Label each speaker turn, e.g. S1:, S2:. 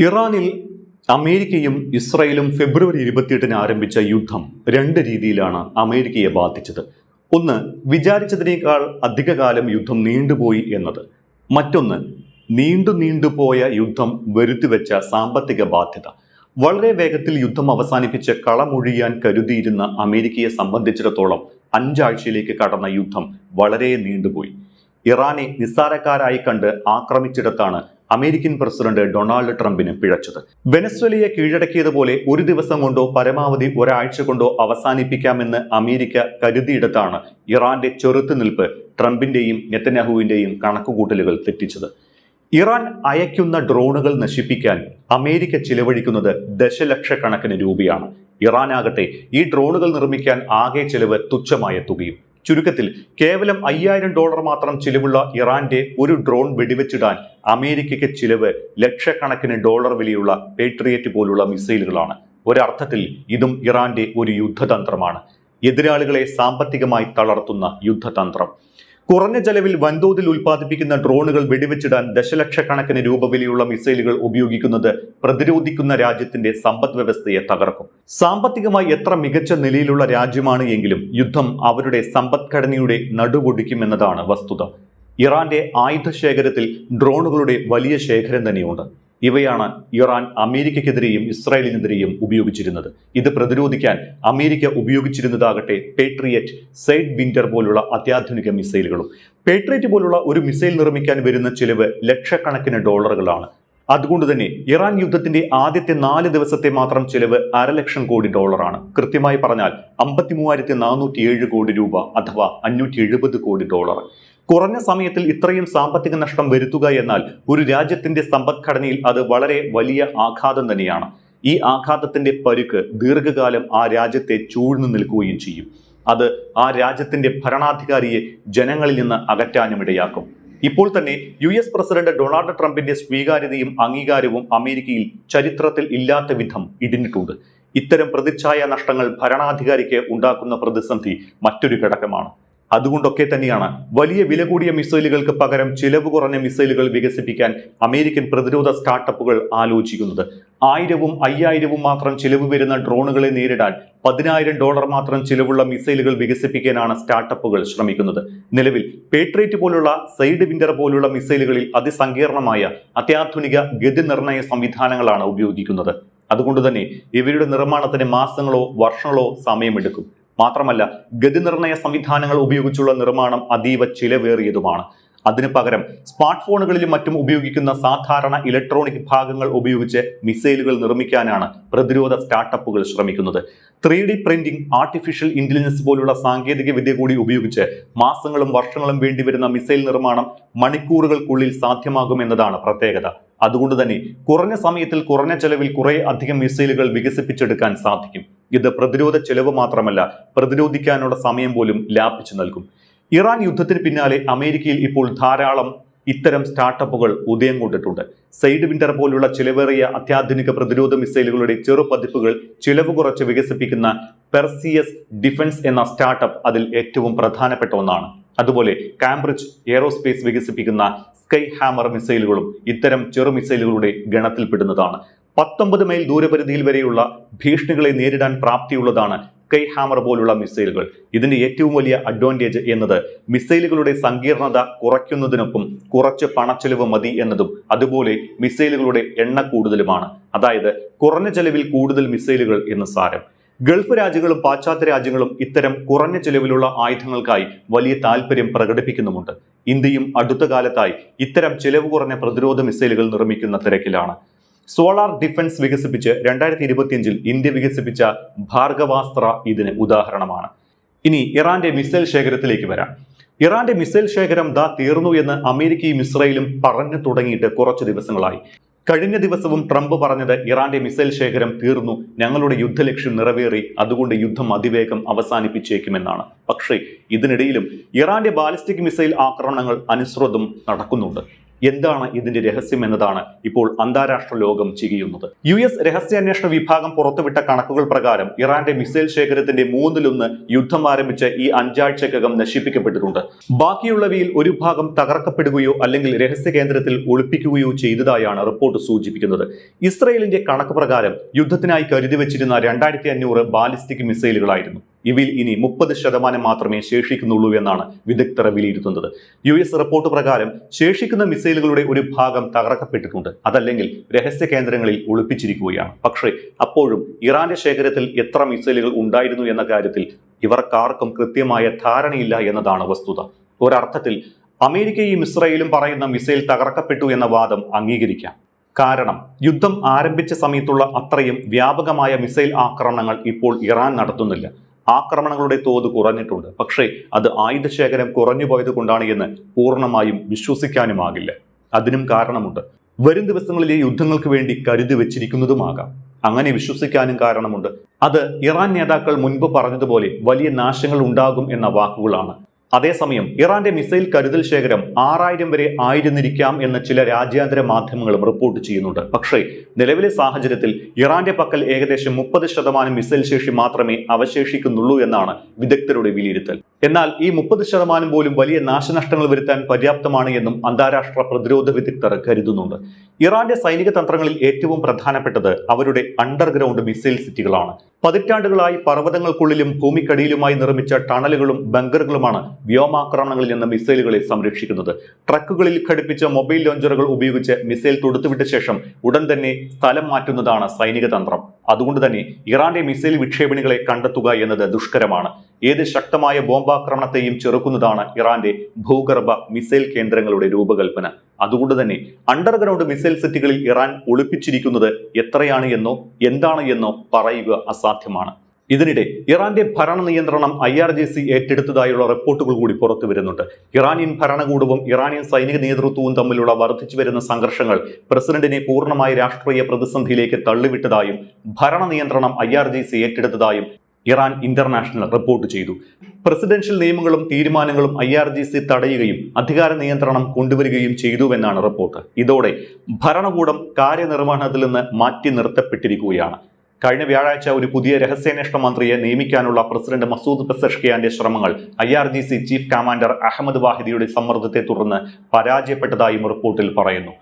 S1: ഇറാനിൽ അമേരിക്കയും ഇസ്രായേലും ഫെബ്രുവരി 28-ന് ആരംഭിച്ച യുദ്ധം രണ്ട് രീതിയിലാണ് അമേരിക്കയെ ബാധിച്ചത്. ഒന്ന്, വിചാരിച്ചതിനേക്കാൾ അധികകാലം യുദ്ധം നീണ്ടുപോയി എന്നത്. മറ്റൊന്ന്, നീണ്ടുപോയ യുദ്ധം വരുത്തിവെച്ച സാമ്പത്തിക ബാധ്യത. വളരെ വേഗത്തിൽ യുദ്ധം അവസാനിപ്പിച്ച് കളമൊഴിയാൻ കരുതിയിരുന്ന അമേരിക്കയെ സംബന്ധിച്ചിടത്തോളം 5 ആഴ്ചയിലേക്ക് കടന്ന യുദ്ധം വളരെ നീണ്ടുപോയി. ഇറാനെ നിസ്സാരക്കാരായി കണ്ട് ആക്രമിച്ചിടത്താണ് അമേരിക്കൻ പ്രസിഡന്റ് ഡൊണാൾഡ് ട്രംപിന് പിഴച്ചത്. വെനസ്വേലയെ കീഴടക്കിയതുപോലെ ഒരു ദിവസം കൊണ്ടോ പരമാവധി ഒരാഴ്ച കൊണ്ടോ അവസാനിപ്പിക്കാമെന്ന് അമേരിക്ക കരുതിയിടത്താണ് ഇറാന്റെ ചെറുത്തുനിൽപ്പ് ട്രംപിന്റെയും നെതന്യാഹുവിന്റെയും കണക്കുകൂട്ടലുകൾ തെറ്റിച്ചത്. ഇറാൻ അയക്കുന്ന ഡ്രോണുകൾ നശിപ്പിക്കാൻ അമേരിക്ക ചിലവഴിക്കുന്നത് ദശലക്ഷക്കണക്കിന് രൂപയാണ്. ഇറാനാകട്ടെ ഈ ഡ്രോണുകൾ നിർമ്മിക്കാൻ ആകെ ചിലവ് തുച്ഛമായ തുകയും. ചുരുക്കത്തിൽ കേവലം $5000 മാത്രം ചിലവുള്ള ഇറാന്റെ ഒരു ഡ്രോൺ വെടിവെച്ചിടാൻ അമേരിക്കയ്ക്ക് ചിലവ് ലക്ഷക്കണക്കിന് ഡോളർ വിലയുള്ള പേട്രിയറ്റ് പോലുള്ള മിസൈലുകളാണ്. ഒരർത്ഥത്തിൽ ഇതും ഇറാന്റെ ഒരു യുദ്ധതന്ത്രമാണ്. എതിരാളികളെ സാമ്പത്തികമായി തളർത്തുന്ന യുദ്ധതന്ത്രം. കുറഞ്ഞ ചെലവിൽ വൻതോതിൽ ഉൽപ്പാദിപ്പിക്കുന്ന ഡ്രോണുകൾ വെടിവെച്ചിടാൻ ദശലക്ഷക്കണക്കിന് രൂപ വിലയുള്ള മിസൈലുകൾ ഉപയോഗിക്കുന്നത് പ്രതിരോധിക്കുന്ന രാജ്യത്തിന്റെ സമ്പദ് വ്യവസ്ഥയെ തകർക്കും. സാമ്പത്തികമായി എത്ര മികച്ച നിലയിലുള്ള രാജ്യമാണ് എങ്കിലും യുദ്ധം അവരുടെ സമ്പദ്ഘടനയുടെ നടുവൊടിക്കുമെന്നതാണ് വസ്തുത. ഇറാന്റെ ആയുധ ശേഖരത്തിൽ ഡ്രോണുകളുടെ വലിയ ശേഖരം തന്നെയുണ്ട്. ഇവയാണ് ഇറാൻ അമേരിക്കയ്ക്കെതിരെയും ഇസ്രായേലിനെതിരെയും ഉപയോഗിച്ചിരുന്നത്. ഇത് പ്രതിരോധിക്കാൻ അമേരിക്ക ഉപയോഗിച്ചിരുന്നതാകട്ടെ പേട്രിയറ്റ്, സൈഡ് വിൻഡർ പോലുള്ള അത്യാധുനിക മിസൈലുകളും. പേട്രിയറ്റ് പോലുള്ള ഒരു മിസൈൽ നിർമ്മിക്കാൻ വരുന്ന ചിലവ് ലക്ഷക്കണക്കിന് ഡോളറുകളാണ്. അതുകൊണ്ട് തന്നെ ഇറാൻ യുദ്ധത്തിന്റെ ആദ്യത്തെ 4 ദിവസത്തെ മാത്രം ചിലവ് $500 കോടി. കൃത്യമായി പറഞ്ഞാൽ 53,407 കോടി രൂപ അഥവാ $570 കോടി. കുറഞ്ഞ സമയത്തിൽ ഇത്രയും സാമ്പത്തിക നഷ്ടം വരുത്തുക എന്നാൽ ഒരു രാജ്യത്തിന്റെ സമ്പദ്ഘടനയിൽ അത് വളരെ വലിയ ആഘാതം തന്നെയാണ്. ഈ ആഘാതത്തിന്റെ പരുക്ക് ദീർഘകാലം ആ രാജ്യത്തെ ചൂഴ്ന്നു നിൽക്കുകയും ചെയ്യും. അത് ആ രാജ്യത്തിന്റെ ഭരണാധികാരിയെ ജനങ്ങളിൽ നിന്ന് അകറ്റാനും ഇടയാക്കും. ഇപ്പോൾ തന്നെ US പ്രസിഡന്റ് ഡൊണാൾഡ് ട്രംപിന്റെ സ്വീകാര്യതയും അംഗീകാരവും അമേരിക്കയിൽ ചരിത്രത്തിൽ ഇല്ലാത്ത വിധം ഇടിഞ്ഞിട്ടുണ്ട്. ഇത്തരം പ്രതിച്ഛായ നഷ്ടങ്ങൾ ഭരണാധികാരിക്ക് ഉണ്ടാക്കുന്ന പ്രതിസന്ധി മറ്റൊരു ഘടകമാണ്. അതുകൊണ്ടൊക്കെ തന്നെയാണ് വലിയ വില കൂടിയ മിസൈലുകൾക്ക് പകരം ചിലവ് കുറഞ്ഞ മിസൈലുകൾ വികസിപ്പിക്കാൻ അമേരിക്കൻ പ്രതിരോധ സ്റ്റാർട്ടപ്പുകൾ ആലോചിക്കുന്നത്. 1000-ഉം 5000-ഉം മാത്രം ചിലവ് വരുന്ന ഡ്രോണുകളെ നേരിടാൻ $10,000 മാത്രം ചിലവുള്ള മിസൈലുകൾ വികസിപ്പിക്കാനാണ് സ്റ്റാർട്ടപ്പുകൾ ശ്രമിക്കുന്നത്. നിലവിൽ പേട്രിയറ്റ് പോലുള്ള സൈഡ് വിൻഡർ പോലുള്ള മിസൈലുകളിൽ അതിസങ്കീർണമായ അത്യാധുനിക ഗതി നിർണയ സംവിധാനങ്ങളാണ് ഉപയോഗിക്കുന്നത്. അതുകൊണ്ട് തന്നെ ഇവയുടെ നിർമ്മാണത്തിന് മാസങ്ങളോ വർഷങ്ങളോ സമയമെടുക്കും. മാത്രമല്ല ഗതി നിർണയ സംവിധാനങ്ങൾ ഉപയോഗിച്ചുള്ള നിർമ്മാണം അതീവ ചിലവേറിയതുമാണ്. അതിനു പകരം സ്മാർട്ട് ഫോണുകളിലും മറ്റും ഉപയോഗിക്കുന്ന സാധാരണ ഇലക്ട്രോണിക് ഭാഗങ്ങൾ ഉപയോഗിച്ച് മിസൈലുകൾ നിർമ്മിക്കാനാണ് പ്രതിരോധ സ്റ്റാർട്ടപ്പുകൾ ശ്രമിക്കുന്നത്. 3D പ്രിന്റിംഗ്, ആർട്ടിഫിഷ്യൽ ഇന്റലിജൻസ് പോലുള്ള സാങ്കേതിക വിദ്യ കൂടി ഉപയോഗിച്ച് മാസങ്ങളും വർഷങ്ങളും വേണ്ടിവരുന്ന മിസൈൽ നിർമ്മാണം മണിക്കൂറുകൾക്കുള്ളിൽ സാധ്യമാകുമെന്നതാണ് പ്രത്യേകത. അതുകൊണ്ട് തന്നെ കുറഞ്ഞ സമയത്തിൽ കുറഞ്ഞ ചെലവിൽ കുറെ അധികം മിസൈലുകൾ വികസിപ്പിച്ചെടുക്കാൻ സാധിക്കും. ഇത് പ്രതിരോധ ചെലവ് മാത്രമല്ല, പ്രതിരോധിക്കാനുള്ള സമയം പോലും ലാഭിച്ചു നൽകും. ഇറാൻ യുദ്ധത്തിന് പിന്നാലെ അമേരിക്കയിൽ ഇപ്പോൾ ധാരാളം ഇത്തരം സ്റ്റാർട്ടപ്പുകൾ ഉദയം കൊണ്ടിട്ടുണ്ട്. സൈഡ് വിൻഡർ പോലുള്ള ചിലവേറിയ അത്യാധുനിക പ്രതിരോധ മിസൈലുകളുടെ ചെറുപതിപ്പുകൾ ചിലവ് കുറച്ച് വികസിപ്പിക്കുന്ന പെർസിയസ് ഡിഫൻസ് എന്ന സ്റ്റാർട്ടപ്പ് അതിൽ ഏറ്റവും പ്രധാനപ്പെട്ട ഒന്നാണ്. അതുപോലെ കാംബ്രിഡ്ജ് എയറോസ്പേസ് വികസിപ്പിക്കുന്ന സ്കൈ ഹാമർ മിസൈലുകളും ഇത്തരം ചെറു മിസൈലുകളുടെ ഗണത്തിൽപ്പെടുന്നതാണ്. 19 മൈൽ ദൂരപരിധിയിൽ വരെയുള്ള ഭീഷണികളെ നേരിടാൻ പ്രാപ്തിയുള്ളതാണ് സ്കൈ ഹാമർ പോലുള്ള മിസൈലുകൾ. ഇതിന്റെ ഏറ്റവും വലിയ അഡ്വാൻറ്റേജ് എന്നത് മിസൈലുകളുടെ സങ്കീർണത കുറയ്ക്കുന്നതിനൊപ്പം കുറച്ച് പണച്ചെലവ് മതി എന്നതും അതുപോലെ മിസൈലുകളുടെ എണ്ണ കൂടുതലുമാണ്. അതായത് കുറഞ്ഞ ചെലവിൽ കൂടുതൽ മിസൈലുകൾ എന്ന് സാരം. ഗൾഫ് രാജ്യങ്ങളും പാശ്ചാത്യ രാജ്യങ്ങളും ഇത്തരം കുറഞ്ഞ ചെലവിലുള്ള ആയുധങ്ങൾക്കായി വലിയ താല്പര്യം പ്രകടിപ്പിക്കുന്നുമുണ്ട്. ഇന്ത്യയും അടുത്ത കാലത്തായി ഇത്തരം ചെലവ് കുറഞ്ഞ പ്രതിരോധ മിസൈലുകൾ നിർമ്മിക്കുന്ന തിരക്കിലാണ്. സോളാർ ഡിഫൻസ് വികസിപ്പിച്ച് 2025-ൽ ഇന്ത്യ വികസിപ്പിച്ച ഭാർഗവാസ്ത്ര ഇതിന് ഉദാഹരണമാണ്. ഇനി ഇറാന്റെ മിസൈൽ ശേഖരത്തിലേക്ക് വരാം. ഇറാന്റെ മിസൈൽ ശേഖരം തീർന്നു എന്ന് അമേരിക്കയും ഇസ്രായേലും പറഞ്ഞു തുടങ്ങിയിട്ട് കുറച്ച് ദിവസങ്ങളായി. കഴിഞ്ഞ ദിവസവും ട്രംപ് പറഞ്ഞത് ഇറാന്റെ മിസൈൽ ശേഖരം തീർന്നു, ഞങ്ങളുടെ യുദ്ധലക്ഷ്യം നിറവേറി, അതുകൊണ്ട് യുദ്ധം അതിവേഗം അവസാനിപ്പിച്ചേക്കുമെന്നാണ്. പക്ഷേ ഇതിനിടയിലും ഇറാന്റെ ബാലിസ്റ്റിക് മിസൈൽ ആക്രമണങ്ങൾ അനുസ്രതം നടക്കുന്നുണ്ട്. എന്താണ് ഇതിന്റെ രഹസ്യം എന്നതാണ് ഇപ്പോൾ അന്താരാഷ്ട്ര ലോകം ചികയുന്നത്. US രഹസ്യാന്വേഷണ വിഭാഗം പുറത്തുവിട്ട കണക്കുകൾ പ്രകാരം ഇറാന്റെ മിസൈൽ ശേഖരത്തിന്റെ 1/3 യുദ്ധം ആരംഭിച്ച ഈ 5 ആഴ്ചക്കകം നശിപ്പിക്കപ്പെട്ടിട്ടുണ്ട്. ബാക്കിയുള്ളവയിൽ ഒരു ഭാഗം തകർക്കപ്പെടുകയോ അല്ലെങ്കിൽ രഹസ്യ കേന്ദ്രത്തിൽ ഒളിപ്പിക്കുകയോ ചെയ്തതായാണ് റിപ്പോർട്ട് സൂചിപ്പിക്കുന്നത്. ഇസ്രയേലിന്റെ കണക്ക് പ്രകാരം യുദ്ധത്തിനായി കരുതി വെച്ചിരുന്ന 2500 ബാലിസ്റ്റിക് മിസൈലുകളായിരുന്നു. ഇവയിൽ ഇനി 30% മാത്രമേ ശേഷിക്കുന്നുള്ളൂ എന്നാണ് വിദഗ്ധർ വിലയിരുത്തുന്നത്. US റിപ്പോർട്ട് പ്രകാരം ശേഷിക്കുന്ന മിസൈലുകളുടെ ഒരു ഭാഗം തകർക്കപ്പെട്ടിട്ടുണ്ട്, അതല്ലെങ്കിൽ രഹസ്യ കേന്ദ്രങ്ങളിൽ ഒളിപ്പിച്ചിരിക്കുകയാണ്. പക്ഷേ അപ്പോഴും ഇറാന്റെ ശേഖരത്തിൽ എത്ര മിസൈലുകൾ ഉണ്ടായിരുന്നു എന്ന കാര്യത്തിൽ ഇവർക്കാർക്കും കൃത്യമായ ധാരണയില്ല എന്നതാണ് വസ്തുത. ഒരർത്ഥത്തിൽ അമേരിക്കയും ഇസ്രയേലും പറയുന്ന മിസൈൽ തകർക്കപ്പെട്ടു എന്ന വാദം അംഗീകരിക്കാം. കാരണം യുദ്ധം ആരംഭിച്ച സമയത്തുള്ള അത്രയും വ്യാപകമായ മിസൈൽ ആക്രമണങ്ങൾ ഇപ്പോൾ ഇറാൻ നടത്തുന്നില്ല. ആക്രമണങ്ങളുടെ തോത് കുറഞ്ഞിട്ടുണ്ട്, പക്ഷേ അത് ആയുധശേഖരം കുറഞ്ഞു പോയത് കൊണ്ടാണ് എന്ന് പൂർണ്ണമായും വിശ്വസിക്കാനുമാകില്ല. അതിനും കാരണമുണ്ട്. വരും ദിവസങ്ങളിലെ യുദ്ധങ്ങൾക്ക് വേണ്ടി കരുതി വെച്ചിരിക്കുന്നതുമാകാം. അങ്ങനെ വിശ്വസിക്കാനും കാരണമുണ്ട്. അത് ഇറാൻ നേതാക്കൾ മുൻപ് പറഞ്ഞതുപോലെ വലിയ നാശങ്ങൾ ഉണ്ടാകും എന്ന വാക്കുകളാണ്. അതേസമയം ഇറാന്റെ മിസൈൽ കരുതൽ ശേഖരം 6000 വരെ ആയിരുന്നിരിക്കാം എന്ന് ചില രാജ്യാന്തര മാധ്യമങ്ങളും റിപ്പോർട്ട് ചെയ്യുന്നുണ്ട്. പക്ഷേ നിലവിലെ സാഹചര്യത്തിൽ ഇറാന്റെ പക്കൽ ഏകദേശം 30% മിസൈൽ ശേഷി മാത്രമേ അവശേഷിക്കുന്നുള്ളൂ എന്നാണ് വിദഗ്ധരുടെ വിലയിരുത്തൽ. എന്നാൽ ഈ 30% പോലും വലിയ നാശനഷ്ടങ്ങൾ വരുത്താൻ പര്യാപ്തമാണ് എന്നും അന്താരാഷ്ട്ര പ്രതിരോധ വിദഗ്ധർ കരുതുന്നുണ്ട്. ഇറാന്റെ സൈനിക തന്ത്രങ്ങളിൽ ഏറ്റവും പ്രധാനപ്പെട്ടത് അവരുടെ അണ്ടർഗ്രൗണ്ട് മിസൈൽ സിറ്റികളാണ്. പതിറ്റാണ്ടുകളായി പർവ്വതങ്ങൾക്കുള്ളിലും ഭൂമിക്കടിയിലുമായി നിർമ്മിച്ച ടണലുകളും ബങ്കറുകളുമാണ് വ്യോമാക്രമണങ്ങളിൽ നിന്ന് മിസൈലുകളെ സംരക്ഷിക്കുന്നത്. ട്രക്കുകളിൽ ഘടിപ്പിച്ച മൊബൈൽ ലോഞ്ചറുകൾ ഉപയോഗിച്ച് മിസൈൽ തൊടുത്തുവിട്ട ശേഷം ഉടൻ തന്നെ സ്ഥലം മാറ്റുന്നതാണ് സൈനിക തന്ത്രം. അതുകൊണ്ട് തന്നെ ഇറാന്റെ മിസൈൽ വിക്ഷേപണികളെ കണ്ടെത്തുക എന്നത് ദുഷ്കരമാണ്. ഏത് ശക്തമായ ബോംബാക്രമണത്തെയും ചെറുക്കുന്നതാണ് ഇറാന്റെ ഭൂഗർഭ മിസൈൽ കേന്ദ്രങ്ങളുടെ രൂപകൽപ്പന. അതുകൊണ്ട് തന്നെ അണ്ടർഗ്രൗണ്ട് മിസൈൽ സെറ്റുകളിൽ ഇറാൻ ഒളിപ്പിച്ചിരിക്കുന്നത് എത്രയാണ് എന്നോ എന്താണ് എന്നോ പറയുക അസാധ്യമാണ്. ഇതിനിടെ ഇറാന്റെ ഭരണ നിയന്ത്രണം IRGC ഏറ്റെടുത്തതായുള്ള റിപ്പോർട്ടുകൾ കൂടി പുറത്തു വരുന്നുണ്ട്. ഇറാനിയൻ ഭരണകൂടവും ഇറാനിയൻ സൈനിക നേതൃത്വവും തമ്മിലുള്ള വർദ്ധിച്ചു വരുന്ന സംഘർഷങ്ങൾ പ്രസിഡന്റിനെ പൂർണ്ണമായ രാഷ്ട്രീയ പ്രതിസന്ധിയിലേക്ക് തള്ളിവിട്ടതായും ഭരണ നിയന്ത്രണം IRGC ഏറ്റെടുത്തതായും ഇറാൻ ഇന്റർനാഷണൽ റിപ്പോർട്ട് ചെയ്തു. പ്രസിഡൻഷ്യൽ നിയമങ്ങളും തീരുമാനങ്ങളും IRGC തടയുകയും അധികാര നിയന്ത്രണം കൊണ്ടുവരികയും ചെയ്തുവെന്നാണ് റിപ്പോർട്ട്. ഇതോടെ ഭരണകൂടം കാര്യനിർവഹണത്തിൽ നിന്ന് മാറ്റി നിർത്തപ്പെട്ടിരിക്കുകയാണ്. കഴിഞ്ഞ വ്യാഴാഴ്ച ഒരു പുതിയ രഹസ്യാന്വേഷണ മന്ത്രിയെ നിയമിക്കാനുള്ള പ്രസിഡന്റ് മസൂദ് പെസഷ്കിയാന്റെ ശ്രമങ്ങൾ IRGC ചീഫ് കമാൻഡർ അഹമ്മദ് വാഹിദിയുടെ സമ്മർദ്ദത്തെ തുടർന്ന് പരാജയപ്പെട്ടതായും റിപ്പോർട്ടിൽ പറയുന്നു.